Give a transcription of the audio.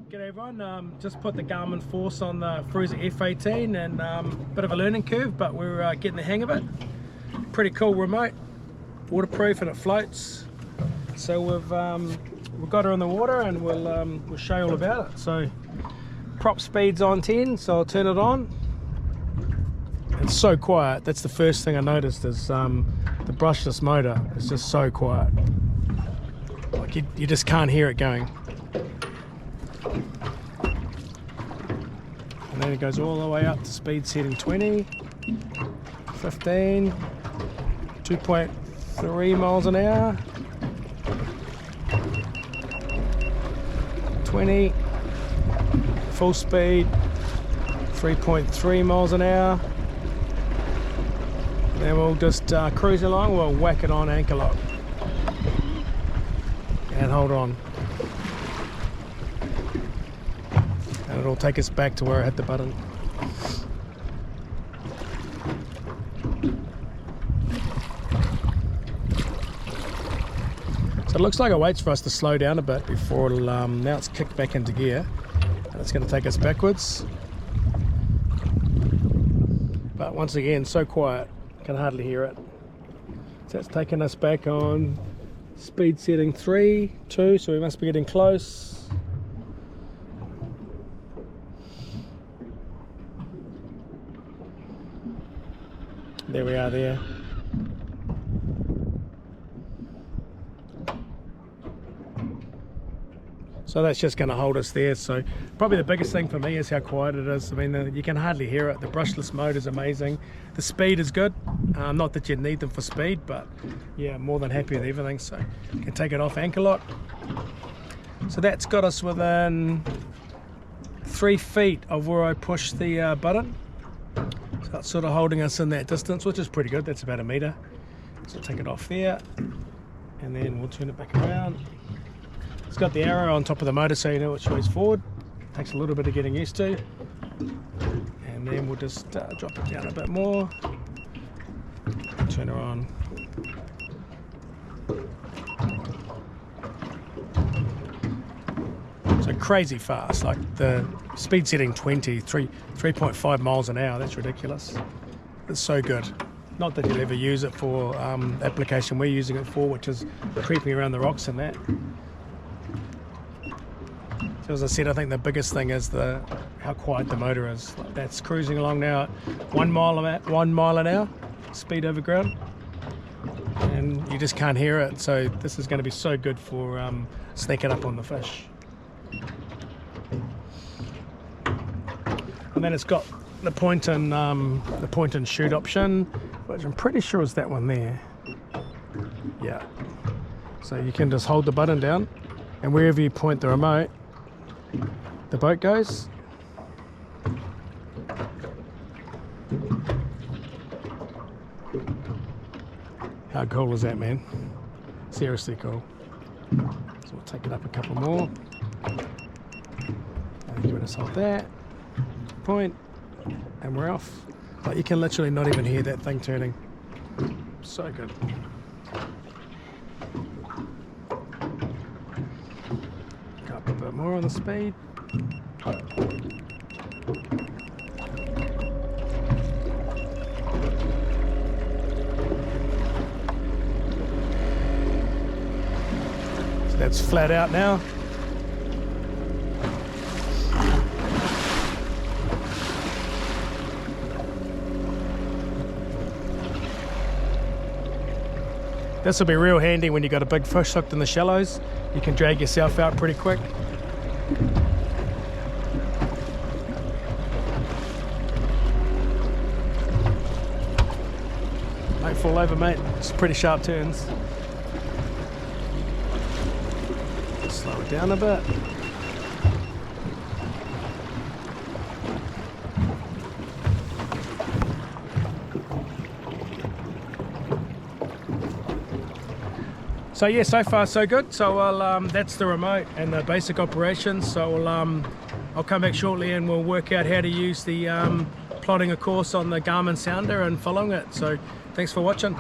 G'day everyone, just put the Garmin Force on the Cruiser F18 and bit of a learning curve, but we're getting the hang of it. Pretty cool remote, waterproof, and it floats. So we've got her in the water and we'll show you all about it. So prop speed's on 10, so I'll turn it on. It's so quiet. That's the first thing I noticed is the brushless motor is just so quiet. Like you just can't hear it going. And then it goes all the way up to speed setting 20, 15, 2.3 miles an hour, 20, full speed 3.3 miles an hour. Then we'll just cruise along, we'll whack it on anchor lock and hold on. And it'll take us back to where I hit the button. So it looks like it waits for us to slow down a bit before it'll, now it's kicked back into gear and it's going to take us backwards. But once again, so quiet, can hardly hear it. So it's taking us back on speed setting 3, 2, so we must be getting close. There we are there. So that's just going to hold us there. So probably the biggest thing for me is how quiet it is. I mean, you can hardly hear it. The brushless mode is amazing. The speed is good. Not that you need them for speed, but yeah, more than happy with everything. So you can take it off anchor lock. So that's got us within 3 feet of where I pushed the button. So that's sort of holding us in that distance, which is pretty good. That's about 1 meter. So take it off there, and then we'll turn it back around. It's got the arrow on top of the motor, so you know which way's forward. Takes a little bit of getting used to. And then we'll just drop it down a bit more. Turn her on. So crazy fast, like the speed setting 3.5 miles an hour. That's ridiculous. It's so good. Not that you'll ever use it for application we're using it for, which is creeping around the rocks and that. So as I said, I think the biggest thing is how quiet the motor is. Like that's cruising along now at 1 mile an hour, speed over ground, and you just can't hear it. So this is going to be so good for sneaking up on the fish. And then it's got the point and shoot option, which I'm pretty sure is that one there. Yeah. So you can just hold the button down, and wherever you point the remote, the boat goes. How cool is that, man? Seriously cool. So we'll take it up a couple more. And you just hold that, point, and we're off. Like you can literally not even hear that thing turning. So good. Up a bit more on the speed. So that's flat out now. This will be real handy when you've got a big fish hooked in the shallows. You can drag yourself out pretty quick. Don't fall over, mate. It's pretty sharp turns. Slow it down a bit. So yeah, so far so good. So that's the remote and the basic operations. So I'll come back shortly and we'll work out how to use the plotting a course on the Garmin sounder and following it. So thanks for watching.